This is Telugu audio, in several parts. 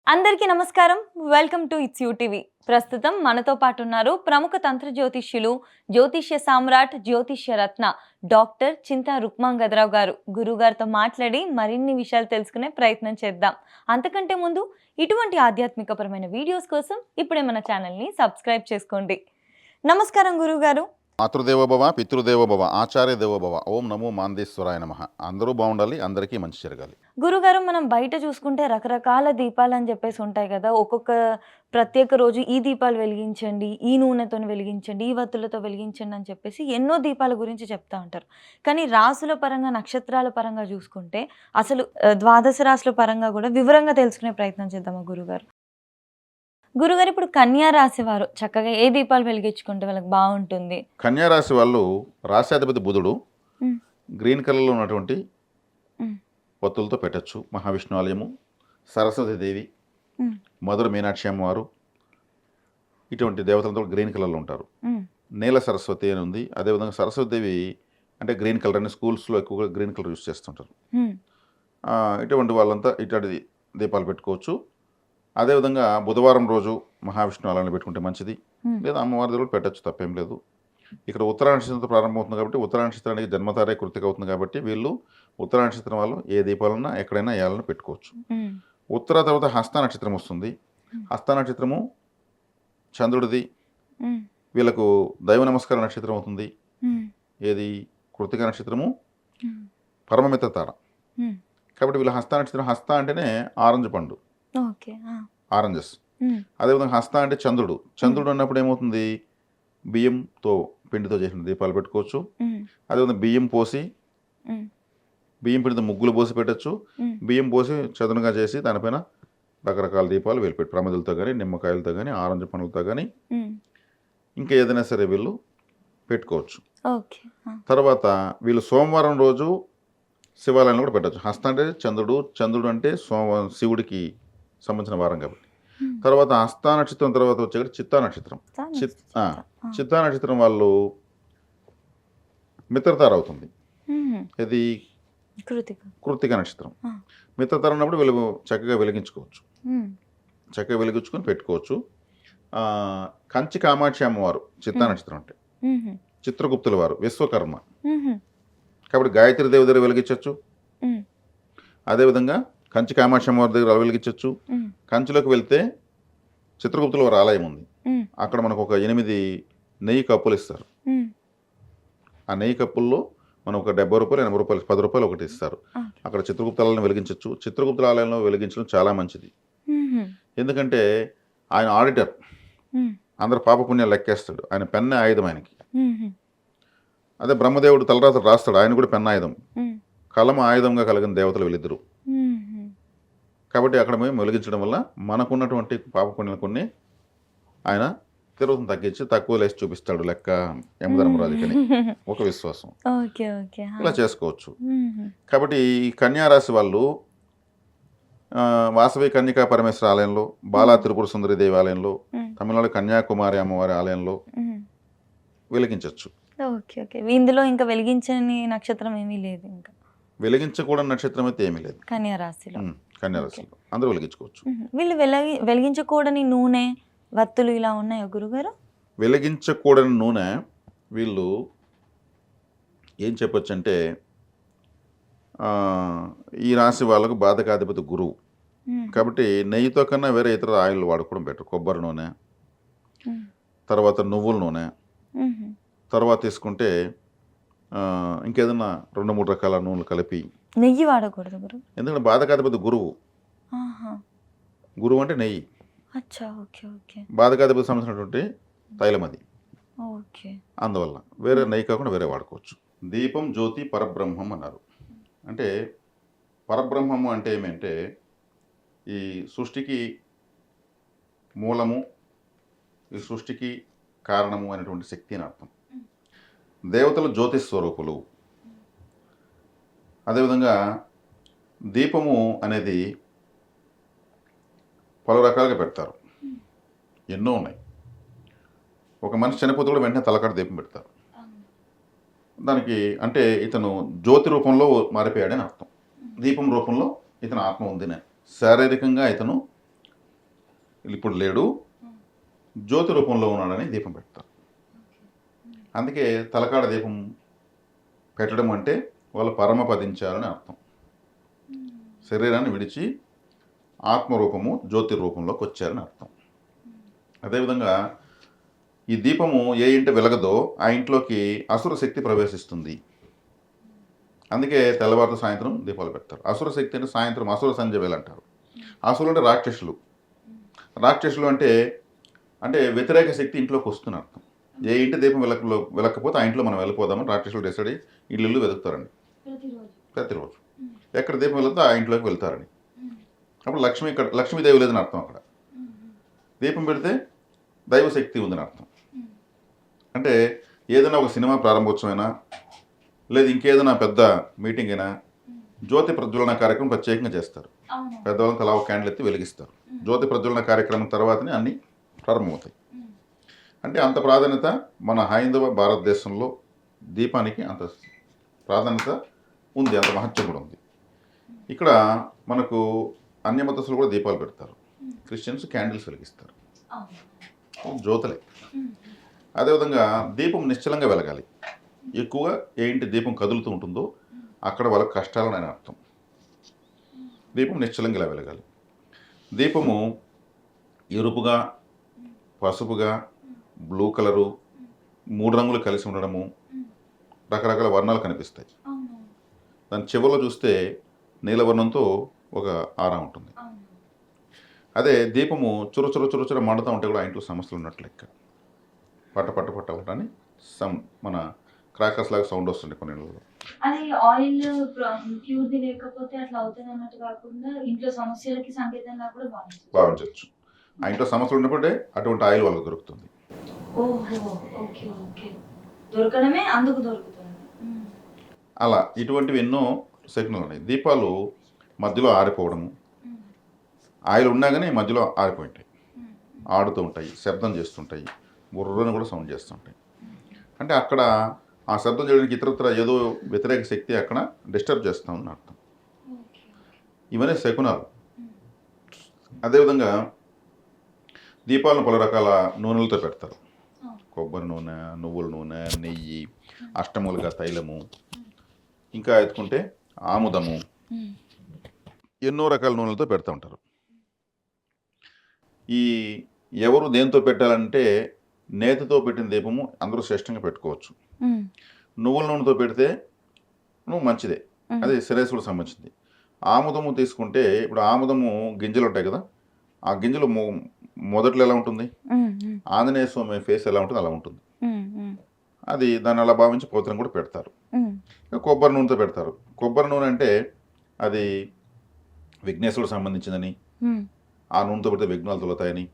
అందరికీ నమస్కారం. Welcome to it's you TV. ప్రస్తుతం మనతో పాటు ఉన్నారు ప్రముఖ తంత్ర జ్యోతిష్యులు, జ్యోతిష్య సామ్రాట్, జ్యోతిష్య రత్న డాక్టర్ చింతా రుక్మాంగదరావు గారు. గురువుగారితో మాట్లాడి మరిన్ని విషయాలు తెలుసుకునే ప్రయత్నం చేద్దాం. అంతకంటే ముందు ఇటువంటి ఆధ్యాత్మికపరమైన వీడియోస్ కోసం ఇప్పుడే మన ఛానల్‌ని సబ్స్క్రైబ్ చేసుకోండి. నమస్కారం గురువుగారు. మాతృదేవోభవ, పితృదేవోభవ, ఆచార్య దేవోభవ. ఓం నమో మాందేశ్వరాయ నమః. అందరూ బాగుండాలి, అందరికీ మంచి జరగాలి. గురుగారు, మనం బయట చూసుకుంటే రకరకాల దీపాలని చెప్పేసి ఉంటాయి కదా! ఒక్కొక్క ప్రత్యేక రోజు ఈ దీపాలు వెలిగించండి, ఈ నూనెతోని వెలిగించండి, ఈ వత్తులతో వెలిగించండి అని చెప్పేసి ఎన్నో దీపాల గురించి చెప్తా ఉంటారు. కానీ రాసుల పరంగా, నక్షత్రాల పరంగా చూసుకుంటే అసలు ద్వాదశ రాశుల పరంగా కూడా వివరంగా తెలుసుకునే ప్రయత్నం చేద్దామా గురుగారు? గురుగారు, ఇప్పుడు కన్యా రాశి వారు చక్కగా ఏ దీపాలు వెలిగించుకుంటే వాళ్ళకి బావుంటుంది? కన్యా రాశి వాళ్ళు రాశ్యాధిపతి బుధుడు హ్మ్. గ్రీన్ కలర్లో ఉన్నటువంటి హ్మ్. ఒత్తులతో పెట్టచ్చు. మహావిష్ణు ఆలయము, సరస్వతీదేవి, హ్మ్. మధుర మీనాక్షి అమ్మవారు, ఇటువంటి దేవతలతో గ్రీన్ కలర్లో ఉంటారు. హ్మ్. నీల సరస్వతి అని ఉంది. అదేవిధంగా సరస్వతీదేవి అంటే గ్రీన్ కలర్ అని స్కూల్స్లో ఎక్కువగా గ్రీన్ కలర్ యూస్ చేస్తుంటారు. హ్మ్. ఇటువంటి వాళ్ళంతా ఇట్లాంటి దీపాలు పెట్టుకోవచ్చు. అదేవిధంగా బుధవారం రోజు మహావిష్ణు ఆలయాన్ని పెట్టుకుంటే మంచిది. హ్మ్. లేదా అమ్మవారి దగ్గర పెట్టచ్చు, తప్పేం లేదు. ఇక్కడ ఉత్తరా నక్షత్రంతో ప్రారంభమవుతుంది కాబట్టి ఉత్తరా నక్షత్రానికి జన్మతారే కృతిక అవుతుంది కాబట్టి వీళ్ళు ఉత్తరా నక్షత్రం వాళ్ళు ఏ దీపాలన్నా ఎక్కడైనా ఏళ్ళను పెట్టుకోవచ్చు. హ్మ్. ఉత్తర తర్వాత హస్త నక్షత్రం వస్తుంది. హస్త నక్షత్రము చంద్రుడిది. హ్మ్. వీళ్ళకు దైవ నమస్కార నక్షత్రం అవుతుంది. హ్మ్. ఏది కృతిక నక్షత్రము హ్మ్. పరమమిత్ర తార. హ్మ్. కాబట్టి వీళ్ళ హస్త నక్షత్రం, హస్త అంటేనే ఆరెంజ్ పండు, ఓకే. ఆ! ఆరెంజెస్. హ్మ్. అదేవిధంగా హస్త అంటే చంద్రుడు. చంద్రుడు అన్నప్పుడు ఏమవుతుంది, బియ్యంతో పిండితో చేసిన దీపాలు పెట్టుకోవచ్చు. హ్మ్. అదేవిధంగా బియ్యం పోసి, హ్మ్. బియ్యం పిండితో ముగ్గులు పోసి పెట్టచ్చు. హ్మ్. బియ్యం పోసి చదునుగా చేసి దానిపైన రకరకాల దీపాలు వెలిపెట్టి ప్రమిదలతో కానీ, నిమ్మకాయలతో కానీ, ఆరెంజ్ పండ్లతో కానీ, హ్మ్. ఇంకా ఏదైనా సరే వీళ్ళు పెట్టుకోవచ్చు. ఓకే. ఆ! తర్వాత వీళ్ళు సోమవారం రోజు శివాలయంలో కూడా పెట్టచ్చు. హస్త అంటే చంద్రుడు, చంద్రుడు అంటే శివుడికి సంబంధించిన వారం కాబట్టి. హ్మ్. తర్వాత హస్త నక్షత్రం తర్వాత వచ్చేది చిత్తా నక్షత్రం. చిత్ ఆ, చిత్తా నక్షత్రం వాళ్ళు మిత్రతార అవుతుంది. హుహు. ఇది కృతిక. కృత్తిక నక్షత్రం. ఆ! మిత్రతార ఉన్నప్పుడు వీళ్ళు చక్కగా వెలిగించుకోవచ్చు. హ్మ్. చక్కగా వెలిగించుకొని పెట్టుకోవచ్చు. కంచి కామాక్షి అమ్మవారు చిత్తా నక్షత్రం అంటే హుహు. చిత్రగుప్తుల వారు, విశ్వకర్మ. హుహు. కాబట్టి గాయత్రి దేవి దగ్గర వెలిగించవచ్చు. హ్మ్. అదేవిధంగా కంచి కామాక్షి అమ్మవారి దగ్గర వెలిగించవచ్చు. హ్మ్. కంచిలోకి వెళ్తే చిత్రగుప్తుల వారి ఆలయం ఉంది. హ్మ్. అక్కడ మనకు ఒక 8 నెయ్యి కప్పులు ఇస్తారు. హ్మ్. ఆ నెయ్యి కప్పుల్లో మనం ఒక రూ. 70, రూ. 80, రూ. 10 ఒకటి ఇస్తారు. ఓకే. అక్కడ చిత్రగుప్తాలను వెలిగించవచ్చు. చిత్రగుప్తుల ఆలయంలో వెలిగించడం చాలా మంచిది. హుహు. ఎందుకంటే ఆయన ఆడిటర్, హ్మ్. అందరు పాపపుణ్యాలు లెక్కేస్తాడు. ఆయన పెన్నే ఆయుధం ఆయనకి. హుహు. అదే బ్రహ్మదేవుడు తలరాతలు రాస్తాడు, ఆయన కూడా పెన్ ఆయుధం. హ్మ్. కలమ ఆయుధంగా కలిగిన దేవతలు వీళ్ళిద్దరు. హుహు. కాబట్టి అక్కడ మేము వెలిగించడం వల్ల మనకున్నటువంటి పాపపుణ్యాలు కొన్ని ఆయన తిరుగుతుని తగ్గించి తక్కువ లేసి చూపిస్తాడు లెక్క యమధర్మరాజుకని ఒక విశ్వాసం. ఓకే. ఓకే. ఆ! ఇలా చేసుకోవచ్చు. హుహు. కాబట్టి ఈ కన్యారాశి వాళ్ళు వాసవి కన్యకా పరమేశ్వర ఆలయంలో, బాలా త్రిపుర సుందరి దేవి ఆలయంలో, హ్మ్. తమిళనాడు కన్యాకుమారి అమ్మవారి ఆలయంలో హ్మ్. వెలిగించవచ్చు. ఓకే. ఓకే. ఇందులో ఇంకా వెలిగించని నక్షత్రం ఏమీ లేదు ఇంకా. వెలిగించకూడని నక్షత్రం అయితే ఏమీ లేదు. కన్యా రాశిలో. కన్యారాశిలో అందరూ వెలిగించుకోవచ్చు. హుహు. వీళ్ళు వెలిగించకూడని నూనె, వత్తులు ఇలా ఉన్నాయా గురుగారు? వెలిగించకూడని నూనె వీళ్ళు ఏం చెప్పొచ్చంటే, ఈ రాశి వాళ్ళకు బాధకాధిపతి గురువు. హ్మ్. కాబట్టి నెయ్యితో కన్నా వేరే ఇతర ఆయిల్ వాడుకోవడం బెటర్. కొబ్బరి నూనె, హ్మ్. తర్వాత నువ్వుల నూనె, హుహు. తర్వాత తీసుకుంటే ఇంకేదన్నా 2, 3 రకాల నూనెలు కలిపి. నెయ్యి వాడకూడదు గురు. ఎందుకంటే బాధకాధిపతి గురువు. ఆహా! గురువు అంటే నెయ్యి. అచ్చా! ఓకే. ఓకే. బాధకాధిపతి సంబంధించినటువంటి తైలం అది. ఓకే. అందువల్ల వేరే నెయ్యి కాకుండా వేరే వాడుకోవచ్చు. దీపం జ్యోతి పరబ్రహ్మం అన్నారు. అంటే పరబ్రహ్మము అంటే ఏమంటే ఈ సృష్టికి మూలము, ఈ సృష్టికి కారణము అనేటువంటి శక్తి అని అర్థం. దేవతలు జ్యోతి స్వరూపులు. అదేవిధంగా దీపము అనేది పలు రకాలుగా పెడతారు, ఎన్నో ఉన్నాయి. ఒక మనిషి చనిపోతే కూడా వెంటనే తలకాడ దీపం పెడతారు. దానికి అంటే ఇతను జ్యోతి రూపంలో మారిపోయాడని అర్థం. దీపం రూపంలో ఇతను ఆత్మ ఉందని. శారీరకంగా ఇతను ఇప్పుడు లేడు, జ్యోతి రూపంలో ఉన్నాడని దీపం పెడతారు. అందుకే తలకాడ దీపం పెట్టడం అంటే వాళ్ళు పరమపదించారని అర్థం. శరీరాన్ని విడిచి ఆత్మరూపము జ్యోతి రూపంలోకి వచ్చారని అర్థం. అదేవిధంగా ఈ దీపము ఏ ఇంటి వెలగదో ఆ ఇంట్లోకి అసుర శక్తి ప్రవేశిస్తుంది. అందుకే తెల్లవారుతో సాయంత్రం దీపాలు పెడతారు. అసుర శక్తి అంటే సాయంత్రం అసుర సంధ్య వేళ అంటారు. అసురులు అంటే రాక్షసులు. రాక్షసులు అంటే అంటే వ్యతిరేక శక్తి ఇంట్లోకి వస్తున్న అర్థం. ఏ ఇంటి దీపం వెలకపోతే ఆ ఇంట్లో మనం వెళ్ళిపోదామని రాక్షసులు డిసైడ్ అయ్యి ఇల్లు వెతుకుతారండి ప్రతిరోజు. ఎక్కడ దీపం వెళుతుందో ఆ ఇంట్లోకి వెళ్తారని. అప్పుడు లక్ష్మీదేవి లేదని అర్థం. అక్కడ దీపం పెడితే దైవశక్తి ఉందని అర్థం. అంటే ఏదైనా ఒక సినిమా ప్రారంభోత్సవమైనా లేదు ఇంకేదైనా పెద్ద మీటింగ్ అయినా జ్యోతి ప్రజ్వలన కార్యక్రమం ప్రత్యేకంగా చేస్తారు. పెద్దవాళ్ళని తలా ఒక క్యాండిల్ ఎత్తి వెలిగిస్తారు. జ్యోతి ప్రజ్వలన కార్యక్రమం తర్వాతనే అన్నీ ప్రారంభమవుతాయి. అంటే అంత ప్రాధాన్యత మన హైందవ భారతదేశంలో దీపానికి అంత ప్రాధాన్యత ఉంది, అంత మహత్యం కూడా ఉంది. ఇక్కడ మనకు అన్య మతస్థులు కూడా దీపాలు పెడతారు. క్రిస్టియన్స్ క్యాండిల్స్ వెలిగిస్తారు, జ్యోతులే. అదేవిధంగా దీపం నిశ్చలంగా వెలగాలి. ఎక్కువగా ఏ ఇంటి దీపం కదులుతూ ఉంటుందో అక్కడ వాళ్ళకి కష్టాలని అర్థం. దీపం నిశ్చలంగా వెలగాలి. దీపము ఎరుపుగా, పసుపుగా, బ్లూ కలరు, 3 రంగులు కలిసి ఉండడము, రకరకాల వర్ణాలు కనిపిస్తాయి. దాని చివరిలో చూస్తే నీలవర్ణంతో ఒక ఆరా ఉంటుంది. అదే దీపము చురుచుర మండుతూ ఉంటే కూడా ఆ ఇంట్లో సమస్యలు ఉన్నట్లు లెక్క. పట్ట ఉంటాని మన క్రాకర్స్ లాగా సౌండ్ వస్తుంది కొన్ని ఇళ్ళలో. అది ఆయిల్ ప్యూర్ది లేకపోతే అట్లా అవుతుంది అన్నట్టు కాకుండా ఇంట్లో సమస్యలకి సంకేతంగా కూడా భావించవచ్చు. ఆ ఇంట్లో సమస్యలు ఉన్నప్పుడే అటువంటి ఆయిల్ వాళ్ళకి దొరుకుతుంది. దొరకడమే అందుకు దొరుకుతుంది. అలా ఇటువంటివి ఎన్నో శకునాలు ఉన్నాయి. దీపాలు మధ్యలో ఆరిపోవడము, ఆయిల్ ఉన్నా కానీ మధ్యలో ఆరిపోయింటాయి, ఆడుతూ ఉంటాయి, శబ్దం చేస్తుంటాయి, బుర్రను కూడా సౌండ్ చేస్తుంటాయి. అంటే అక్కడ ఆ శబ్దం చేయడానికి ఇతరత్ర ఏదో వ్యతిరేక శక్తి అక్కడ డిస్టర్బ్ చేస్తామని అర్థం. ఇవన్నీ శకునాలు. అదేవిధంగా దీపాలను పలు రకాల నూనెలతో పెడతారు. కొబ్బరి నూనె, నువ్వుల నూనె, నెయ్యి, అష్టమూలిక తైలము, ఇంకా ఎత్తుకుంటే ఆముదము, ఎన్నో రకాల నూనెలతో పెడతా ఉంటారు. ఈ ఎవరు దేంతో పెట్టాలంటే నేతితో పెట్టిన దీపము అందరూ శ్రేష్టంగా పెట్టుకోవచ్చు. నువ్వుల నూనెతో పెడితే నువ్వు మంచిదే, అది శ్రేయస్సుకు సంబంధించింది. ఆముదము తీసుకుంటే ఇప్పుడు ఆముదము గింజలు ఉంటాయి కదా, ఆ గింజలు మొదట్లో ఎలా ఉంటుంది, ఆంజనేయ స్వామి ఫేస్ ఎలా ఉంటుంది అలా ఉంటుంది. అది దాన్ని అలా భావించి పవిత్రం కూడా పెడతారు. కొబ్బరి నూనెతో పెడతారు. కొబ్బరి నూనె అంటే అది విఘ్నేశ్వరుడు సంబంధించిందని, ఆ నూనెతో పెడితే విఘ్నాలు తొలతాయని.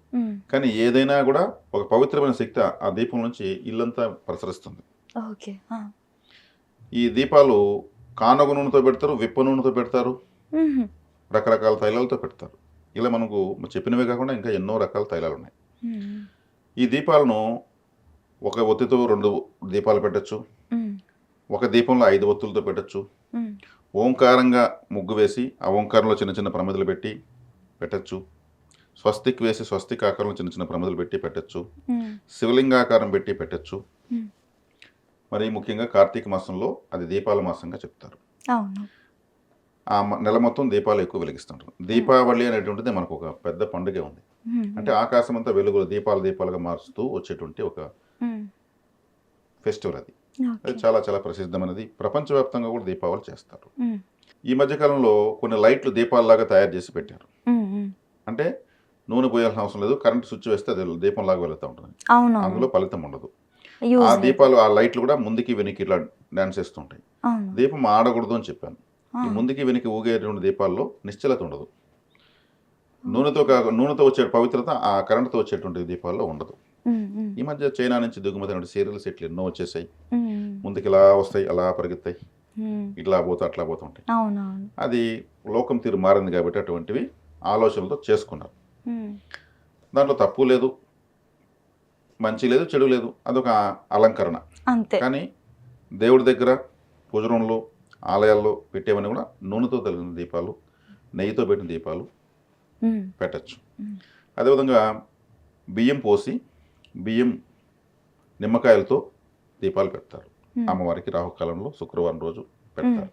కానీ ఏదైనా కూడా ఒక పవిత్రమైన శక్తి ఆ దీపం నుంచి ఇల్లంతా ప్రసరిస్తుంది. ఈ దీపాలు కానగ నూనెతో పెడతారు, విప్ప నూనెతో పెడతారు, రకరకాల తైలాలతో పెడతారు. ఇలా మనకు చెప్పినవే కాకుండా ఇంకా ఎన్నో రకాల తైలాలు ఉన్నాయి. ఈ దీపాలను ఒక ఒత్తితో 2 దీపాలు పెట్టచ్చు, ఒక దీపంలో 5 ఒత్తులతో పెట్టచ్చు, ఓంకారంగా ముగ్గు వేసి ఆ ఓంకారంలో చిన్న చిన్న ప్రమిదలు పెట్టి పెట్టచ్చు, స్వస్తిక్ వేసి స్వస్తిక్ ఆకారంలో చిన్న చిన్న ప్రమిదలు పెట్టి పెట్టచ్చు, శివలింగాకారం పెట్టి పెట్టచ్చు. మరి ముఖ్యంగా కార్తీక మాసంలో అది దీపాల మాసంగా చెప్తారు. ఆ నెల మొత్తం దీపాలు ఎక్కువ వెలిగిస్తుంటారు. దీపావళి అనేటువంటిది మనకు ఒక పెద్ద పండుగ ఉంది. అంటే ఆకాశం అంతా వెలుగులు దీపాలుగా మారుస్తూ వచ్చేటువంటి ఒక ఫెస్టివల్ అది. అది చాలా చాలా ప్రసిద్ధమైనది. ప్రపంచవ్యాప్తంగా కూడా దీపావళి చేస్తారు. ఈ మధ్యకాలంలో కొన్ని లైట్లు దీపాలలాగా తయారు చేసి పెట్టారు. అంటే నూనె పోయాల్సిన అవసరం లేదు, కరెంట్ స్విచ్ వేస్తే అది దీపంలాగా వెళుతూ ఉంటుంది. అందులో ఫలితం ఉండదు. ఆ దీపాలు ఆ లైట్లు కూడా ముందుకి వెనక్కి ఇట్లా డాన్స్ చేస్తుంటాయి. దీపం ఆడకూడదు అని చెప్పాను. ఈ ముందుకి వెనక్కి ఊగేటువంటి దీపాల్లో నిశ్చలత ఉండదు. నూనెతో వచ్చే పవిత్రత ఆ కరెంటుతో వచ్చేటువంటి దీపాల్లో ఉండదు. ఈ మధ్య చైనా నుంచి దిగుమతి సీరియల్ సెట్లు ఎన్నో వచ్చేసాయి. ముందుకు ఇలా వస్తాయి, అలా పరిగెత్తాయి, ఇట్లా పోతా అట్లా పోతుంటాయి. అది లోకం తీరు మారింది కాబట్టి అటువంటివి ఆలోచనలతో చేసుకున్నారు. దాంట్లో తప్పు లేదు, మంచి లేదు, చెడు లేదు, అదొక అలంకరణ. కానీ దేవుడి దగ్గర పూజ రూమ్లో ఆలయాల్లో పెట్టేవన్నీ కూడా నూనెతో తగిలిన దీపాలు, నెయ్యితో పెట్టిన దీపాలు పెట్టచ్చు. అదేవిధంగా బియ్యం పోసి బియ్యం నిమ్మకాయలతో దీపాలు పెడతారు అమ్మవారికి రాహుకాలంలో శుక్రవారం రోజు పెడతారు.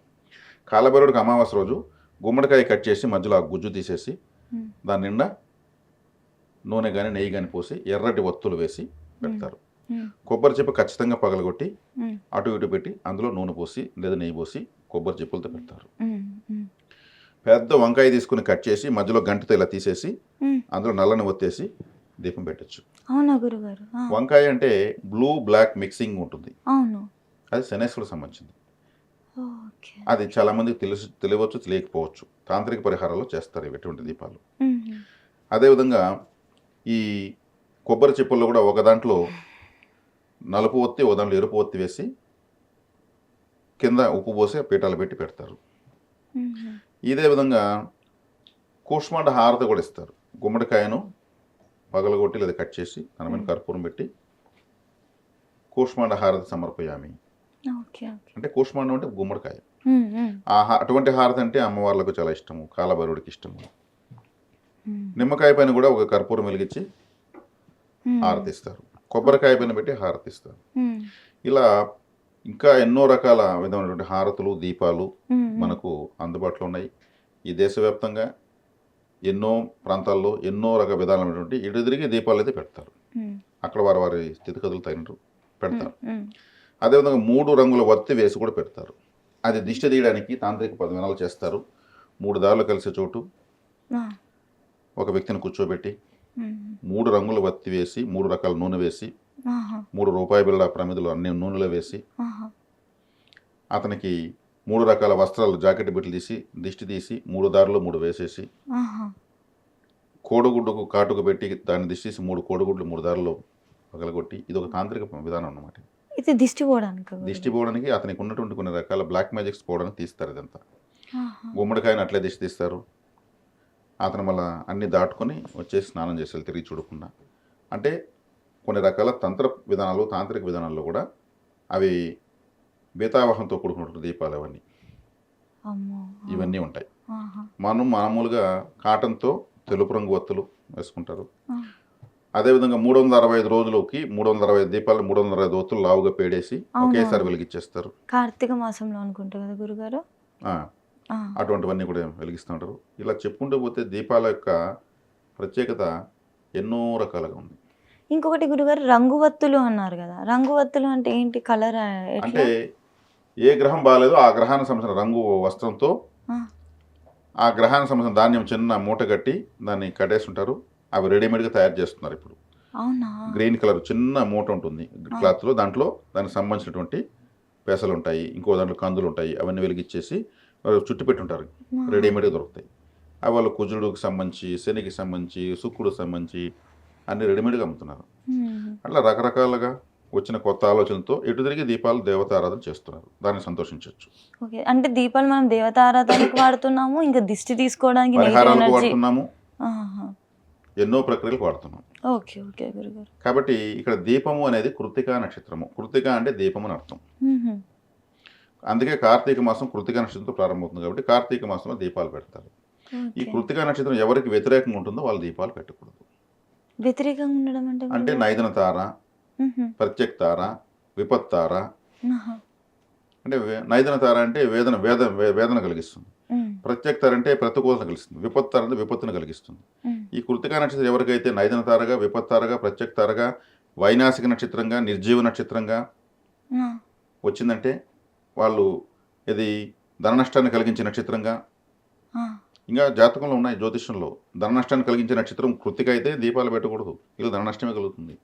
కాలభైరవుడికి అమావాస్య రోజు గుమ్మడికాయ కట్ చేసి మధ్యలో ఆ గుజ్జు తీసేసి దాని నిండా నూనె కానీ నెయ్యి కానీ పోసి ఎర్రటి ఒత్తులు వేసి పెడతారు. కొబ్బరి చెప్పు ఖచ్చితంగా పగలగొట్టి అటు ఇటు పెట్టి అందులో నూనె పోసి లేదా నెయ్యి పోసి కొబ్బరి చెప్పులతో పెడతారు. పెద్ద వంకాయ తీసుకుని కట్ చేసి మధ్యలో గంటతో ఇలా తీసేసి అందులో నల్లని ఒత్తేసి దీపం పెట్టచ్చు. అవునా గురుగారు? వంకాయ అంటే బ్లూ బ్లాక్ మిక్సింగ్ ఉంటుంది. అవును. అది శనేశ్వరుడు సంబంధించింది. అది చాలా మందికి తెలియవచ్చు, తెలియకపోవచ్చు. తాంత్రిక పరిహారాలు చేస్తారు ఇటువంటి దీపాలు. అదేవిధంగా ఈ కొబ్బరి చెప్పుల్లో కూడా ఒక దాంట్లో నలుపు ఒత్తి ఒక దాంట్లో ఎరుపు ఒత్తి వేసి కింద ఉప్పు పోసి పీఠాలు పెట్టి పెడతారు. ఇదే విధంగా కూష్మాండ హారతి కూడా ఇస్తారు. గుమ్మడికాయను పగలగొట్టి లేదా కట్ చేసి దాని మీద కర్పూరం పెట్టి కూష్మాండ హారతి సమర్పయామి అంటే కూష్మాండం అంటే గుమ్మడికాయ. అటువంటి హారతి అంటే అమ్మవార్లకు చాలా ఇష్టము, కాలభైరవుడికి ఇష్టము. నిమ్మకాయ పైన కూడా ఒక కర్పూరం వెలిగించి హారతిస్తారు. కొబ్బరికాయ పైన పెట్టి హారతిస్తారు. ఇలా ఇంకా ఎన్నో రకాల విధమైనటువంటి హారతులు, దీపాలు మనకు అందుబాటులో ఉన్నాయి. ఈ దేశవ్యాప్తంగా ఎన్నో ప్రాంతాల్లో ఎన్నో రకాల విధాలైనటువంటి ఇటు తిరిగి దీపాలు అయితే పెడతారు. అక్కడ వారి వారి స్థితిగతులు తగినట్టు పెడతారు. అదేవిధంగా 3 రంగుల వత్తి వేసి కూడా పెడతారు. అది దిష్టి తీయడానికి తాంత్రిక విధానాలు చేస్తారు. 3 దారులు కలిసే చోటు ఒక వ్యక్తిని కూర్చోబెట్టి 3 రంగుల వత్తి వేసి 3 రకాల నూనె వేసి 3 రూపాయి బిళ్ళ ప్రమిదలు అన్ని నూనెలో వేసి అతనికి 3 రకాల వస్త్రాలు జాకెట్ బిట్లు తీసి దిష్టి తీసి 3 దారులు 3 వేసేసి కోడిగుడ్డుకు కాటుకు పెట్టి దాన్ని దిష్టి తీసి 3 కోడిగుడ్లు 3 దారులు పగలగొట్టి ఇది ఒక తాంత్రిక విధానం అన్నమాట. ఇది దిష్టి పోవడానికి అతనికి ఉన్నటువంటి కొన్ని రకాల బ్లాక్ మ్యాజిక్స్ పోవడానికి తీస్తారు. ఇదంతా గుమ్మడికాయని అట్లే దిష్టి తీస్తారు. అతను మళ్ళీ అన్ని దాటుకొని వచ్చేసి స్నానం చేసేది తిరిగి చూడకుండా. అంటే కొన్ని రకాల తాంత్రిక విధానాల్లో కూడా అవి బీతావాహంతో కూడుకున్నటువంటి దీపాలు ఇవన్నీ ఉంటాయి. మనం మామూలుగా కాటన్తో తెలుపు రంగు ఒత్తులు వేసుకుంటారు. అదేవిధంగా 365 రోజులకి 365 దీపాలు 365 ఒత్తులు లావుగా పేడేసి ఒకేసారి వెలిగించేస్తారు. కార్తీక మాసంలో అనుకుంటా కదా గురుగారు? అటువంటివన్నీ కూడా వెలిగిస్తూ ఉంటారు. ఇలా చెప్పుకుంటూ పోతే దీపాల యొక్క ప్రత్యేకత ఎన్నో రకాలుగా ఉంది. ఇంకొకటి గురుగారు, రంగువత్తులు అన్నారు కదా, రంగువత్తులు అంటే ఏంటి? కలర్ అంటే ఏ గ్రహం బాగాలేదో ఆ గ్రహానికి సంబంధించిన రంగు వస్త్రంతో ఆ గ్రహానికి సంబంధించిన ధాన్యం చిన్న మూట కట్టి దాన్ని కట్టేస్తుంటారు. అవి రెడీమేడ్గా తయారు చేస్తున్నారు ఇప్పుడు. అవునా? గ్రీన్ కలర్ చిన్న మూట ఉంటుంది క్లాత్లో, దాంట్లో దానికి సంబంధించినటువంటి పెసలు ఉంటాయి, ఇంకో దాంట్లో కందులు ఉంటాయి. అవన్నీ వెలిగించేసి చుట్టు పెట్టుంటారు, రెడీమేడ్గా దొరుకుతాయి. అవి వాళ్ళు కుజుడుకి సంబంధించి, శనికి సంబంధించి, శుక్రుడికి సంబంధించి అన్ని రెడీమేడ్గా అమ్ముతున్నారు. అట్లా రకరకాలుగా వచ్చిన కొత్త ఆలోచనతో ఎటు తిరిగి దీపాలు దేవతారాధన చేస్తున్నారు. దాన్ని సంతోషించవచ్చు. ఓకే, అంటే దీపాలు మనం దేవతారాధనకు వాడుతున్నాము, ఇంకా దిష్టి తీసుకోవడానికి పరిహారాలకు వాడుతున్నాము, ఎన్నో ప్రక్రియలకు వాడుతున్నాం. ఓకే ఓకే గురుగారు. కాబట్టి ఇక్కడ దీపము అనేది కృత్తికా నక్షత్రము. కృత్తిక అంటే దీపము అని అర్థం. అందుకే కార్తీక మాసం కృత్తికా నక్షత్రంతో ప్రారంభమవుతుంది. కాబట్టి కార్తీక మాసంలో దీపాలు పెడతారు. ఈ కృత్తికా నక్షత్రం ఎవరికి వ్యతిరేకంగా ఉంటుందో వాళ్ళు దీపాలు పెట్టకూడదు. వ్యతిరేకంగా ఉండడం అంటే నైదన తార, ప్రత్యక్ తార, విపత్ తార. అంటే నైదన తార అంటే వేదన కలిగిస్తుంది. ప్రత్యక్ తార అంటే ప్రతికూలత కలిగిస్తుంది. విపత్ తార అంటే విపత్తును కలిగిస్తుంది. ఈ కృత్తికా నక్షత్రం ఎవరికైతే నైదన తారగా, విపత్ తారగా, ప్రత్యక్ తారగా, వైనాశిక నక్షత్రంగా, నిర్జీవ నక్షత్రంగా వచ్చిందంటే వాళ్ళు ఇది ధన నష్టాన్ని కలిగించే నక్షత్రంగా, ఇంకా జాతకంలో ఉన్నాయి జ్యోతిష్యంలో ధన నష్టాన్ని కలిగించే నక్షత్రం కృత్తిక అయితే దీపాలు పెట్టకూడదు, ఇలా ధన నష్టమే కలుగుతుంది.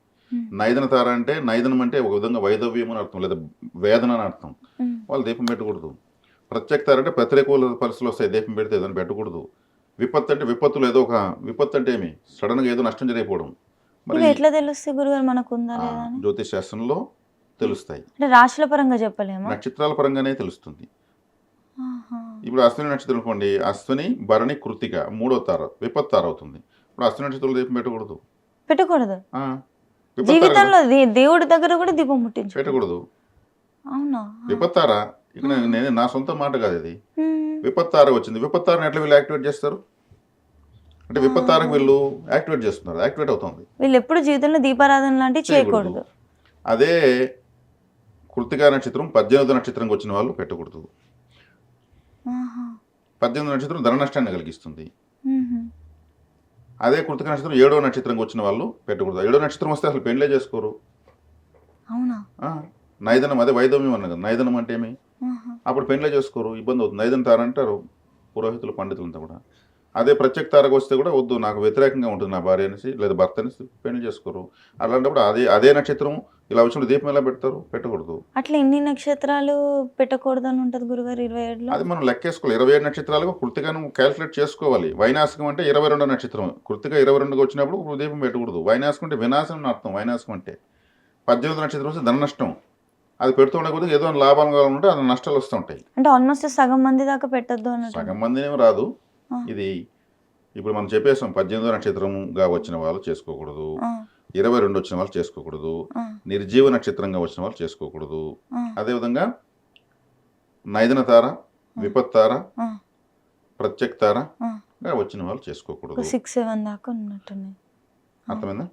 నైదన తార అంటే నైదనం అంటే ఒక విధంగా వైదవ్యం అని అర్థం, లేదా వేదన అని అర్థం. వాళ్ళు దీపం పెట్టకూడదు. ప్రత్యక్ తార అంటే ప్రతికూల పరిస్థితులు వస్తాయి, దీపం పెడితే ఏదైనా పెట్టకూడదు. విపత్తు అంటే విపత్తులు, ఏదో ఒక విపత్తు అంటే ఏమి సడన్గా ఏదో నష్టం జరిగిపోవడం. మరి ఎట్లా తెలుస్తాయి గురుగారు మనకు? జ్యోతిష్ శాస్త్రంలో తెలుస్తాయి. రాశుల పరంగా చెప్పలేము, నక్షత్రాల పరంగానే తెలుస్తుంది. ఇప్పుడు అశ్విని నక్షత్రం అనుకోండి, అశ్విని, భరణి, కృత్తిక 3వ తార విపత్ తార అవుతుంది. ఇప్పుడు అశ్విని నక్షత్రంలో దీపం పెట్టకూడదు. జీవితంలో దేవుడి దగ్గర కూడా దీపం పెట్టకూడదు. అవునా? విపత్ తార ఇక్కడ నా సొంత మాట కాదు, ఇది విపత్ తార వచ్చింది. విపత్ తారని ఎట్లా వీళ్ళు యాక్టివేట్ చేస్తారు? అంటే విపత్తారకు వీళ్ళు యాక్టివేట్ చేస్తున్నారు, యాక్టివేట్ అవుతుంది. వీళ్ళు ఎప్పుడు జీవితంలో దీపారాధన లాంటివి చేయకూడదు. అదే కృత్తికా నక్షత్రం 18వ నక్షత్రంకి వచ్చిన వాళ్ళు పెట్టకూడదు. ఆహా. 18వ నక్షత్రం ధన నష్టాన్ని కలిగిస్తుంది. మ్మ్. అదే కృత్తిక నక్షత్రం 7వ నక్షత్రంకి వచ్చిన వాళ్ళు పెట్టకూడదు. 7వ నక్షత్రం వస్తే అసలు పెళ్ళే చేసుకోరు. అవునా? నైదనం, అదే వైదవ్యం అన్న కదా, నైదనం అంటే ఏమి, ఆహా. అప్పుడు పెళ్ళే చేసుకోరు, ఇబ్బంది అవుతుంది. నైదన తార అంటారు పురోహితులు పండితులంతా కూడా. అదే ప్రత్యేక తారకు వస్తే కూడా వద్దు, నాకు వ్యతిరేకంగా ఉంటుంది నా భార్య అనేసి లేదా భర్త అనేసి పెళ్లి చేసుకోరు. అలాంటప్పుడు అదే నక్షత్రం ఇలా వచ్చినప్పుడు దీపం ఎలా పెడతారు? పెట్టకూడదు. అట్లా ఎన్ని నక్షత్రాలు పెట్టకూడదు అని ఉంటుంది గురుగారు 27లో? అది మనం లెక్కేసుకోవాలి. 27 నక్షత్రాలుగా కృత్తికను క్యాల్కులేట్ చేసుకోవాలి. వైనాశకం అంటే 22వ నక్షత్రం, కృత్తిక 22గా వచ్చినప్పుడు దీపం పెట్టకూడదు. వైనాశకం అంటే వినాశం అని అర్థం. వైనాశకం అంటే 18వ నక్షత్రం వస్తే ధన నష్టం. అది పెడుతూ ఉండకపోతే ఏదో లాభాలు ఉంటే అది నష్టాలు వస్తూ ఉంటాయి. అంటే ఆల్మోస్ట్ సగం మంది దాకా పెట్టద్దు అన్నట్టు. సగం మందినేమో రాదు. ఇది ఇప్పుడు మనం చెప్పేసాం, 18వ నక్షత్రంగా వచ్చిన వాళ్ళు చేసుకోకూడదు, 22 వచ్చిన వాళ్ళు చేసుకోకూడదు, నిర్జీవ నక్షత్రంగా వచ్చిన వాళ్ళు చేసుకోకూడదు. అదేవిధంగా నైదన తార, విపత్తార, ప్రత్యేక తారగా వచ్చిన వాళ్ళు చేసుకోకూడదు. 6-7 దాకా ఉన్నట్టున్నాయి. అర్థమైందా?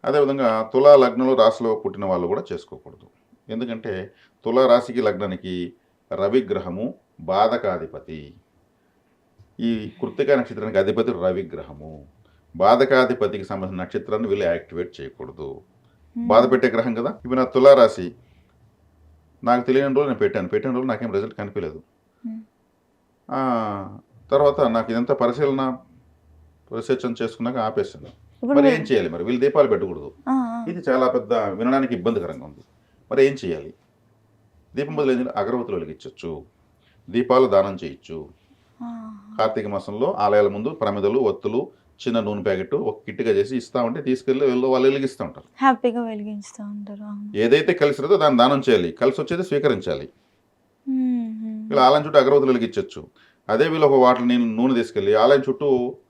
అదేవిధంగా తులా లగ్నంలో రాశిలో పుట్టిన వాళ్ళు కూడా చేసుకోకూడదు. ఎందుకంటే తులా రాశికి లగ్నానికి రవిగ్రహము బాధకాధిపతి. ఈ కృత్తికా నక్షత్రానికి అధిపతి రవిగ్రహము. బాధకాధిపతికి సంబంధించిన నక్షత్రాన్ని వీళ్ళు యాక్టివేట్ చేయకూడదు. బాధ పెట్టే గ్రహం కదా. ఇప్పుడు నా తులారాశి నాకు తెలియని రోజు నేను పెట్టిన రోజు నాకేం రిజల్ట్ కనిపించలేదు. తర్వాత నాకు ఇదంతా పరిశీలన రీసెర్చ్ చేసుకున్నాక ఆపేసాను. మరి ఏం చేయాలి? మరి వీళ్ళు దీపాలు పెట్టకూడదు. ఇది చాలా పెద్ద, వినడానికి ఇబ్బందికరంగా ఉంది. మరి ఏం చేయాలి? దీపం బదులు అగరవత్తులు వెలిగించవచ్చు, దీపాలు దానం చేయొచ్చు. కార్తీక మాసంలో ఆలయాల ముందు ప్రమిదలు, ఒత్తులు, చిన్న నూనె ప్యాకెట్ ఒక కిట్గా చేసి ఇస్తా ఉంటే తీసుకెళ్ళి వాళ్ళు వెలిగిస్తూ ఉంటారు, హ్యాపీగా వెలిగిస్తూ ఉంటారు. ఏదైతే కలిసి రాదో దాన్ని దానం చేయాలి, కలిసి వచ్చేది స్వీకరించాలి. వీళ్ళు ఆలయం చుట్టూ అగరవత్తులు వెలిగించవచ్చు. అదే వీళ్ళు ఒక వాటిని నేను నూనె తీసుకెళ్ళి ఆలయం చుట్టూ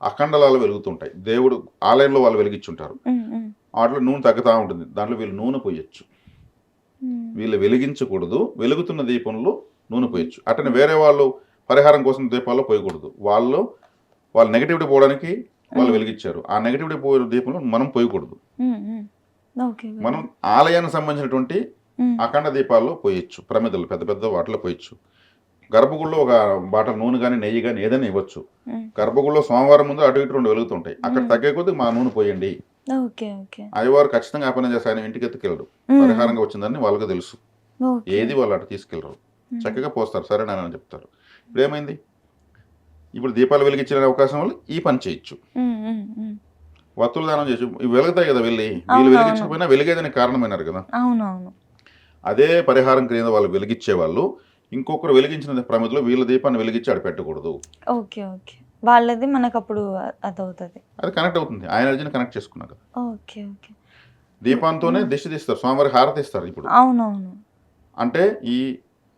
అఖండలాలు వెలుగుతుంటాయి, దేవుడు ఆలయంలో వాళ్ళు వెలిగించుంటారు, వాటిలో నూనె తగ్గుతూ ఉంటుంది, దాంట్లో వీళ్ళు నూనె పోయొచ్చు. వీళ్ళు వెలిగించకూడదు, వెలుగుతున్న దీపంలో నూనె పోయొచ్చు. అట్లనే వేరే వాళ్ళు పరిహారం కోసం దీపాల్లో పోయకూడదు. వాళ్ళ నెగిటివిటీ పోవడానికి వాళ్ళు వెలిగించారు, ఆ నెగిటివిటీ పోయే దీపంలో మనం పోయకూడదు. మనం ఆలయానికి సంబంధించినటువంటి అఖండ దీపాల్లో పోయొచ్చు, ప్రమిదలు పెద్ద పెద్ద వాటిలో పోయొచ్చు. గర్భగుడిలో ఒక బాటల నూనె కానీ నెయ్యి కానీ ఏదైనా ఇవ్వచ్చు. గర్భగుడిలో సోమవారం ముందు అటు ఇటు 2 వెలుగుతుంటాయి, అక్కడ తగ్గే కొద్ది మా నూనె పోయండి. అయ్యవారు ఖచ్చితంగా ఆ పని చేస్తే ఆయన ఇంటికి ఎత్తుకెళ్ళడు, పరిహారంగా వచ్చిందని వాళ్ళకి తెలుసు. ఏది వాళ్ళు అటు తీసుకెళ్ళరు, చక్కగా పోస్తారు, సరేనని చెప్తారు. ఇప్పుడు ఏమైంది? ఇప్పుడు దీపాలు వెలిగించిన అవకాశం వల్ల ఈ పని చేయొచ్చు, వత్తులు దానం చేయొచ్చు. ఇవి వెలుగుతాయి కదా, వీళ్ళు వెలిగించకపోయినా వెలిగేదని కారణమైనారు కదా. అదే పరిహారం క్రింద వాళ్ళు వెలిగించే వాళ్ళు ఇంకొకరు వెలిగించిన ప్రమిదలో వీళ్ళ దీపాన్ని వెలిగించి ఆడ పెట్టకూడదు. వాళ్ళది మనకు అప్పుడు అదవుతుంది, అది కనెక్ట్ అవుతుంది, ఆ ఎనర్జీని కనెక్ట్ చేసుకున్నాక. దీపంతోనే దిష్టి తీస్తారు, స్వామివారి హారతి ఇస్తారు. ఇప్పుడు అవునవును, అంటే ఈ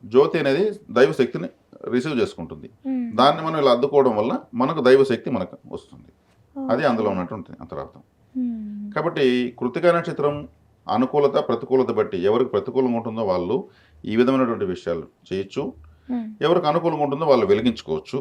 జ్యోతి అనేది దైవ శక్తిని రిసీవ్ చేసుకుంటుంది, దాన్ని మనం ఇలా అద్దుకోవడం వల్ల మనకు దైవ శక్తి మనకు వస్తుంది. అది అందులో ఉన్నటువంటి అంతరార్థం. కాబట్టి కృత్తికా నక్షత్రం అనుకూలత ప్రతికూలత బట్టి ఎవరికి ప్రతికూలంగా ఉంటుందో వాళ్ళు ఈ విధమైనటువంటి విషయాలు చేయొచ్చు, ఎవరికి అనుకూలంగా ఉంటుందో వాళ్ళు వెలిగించుకోవచ్చు.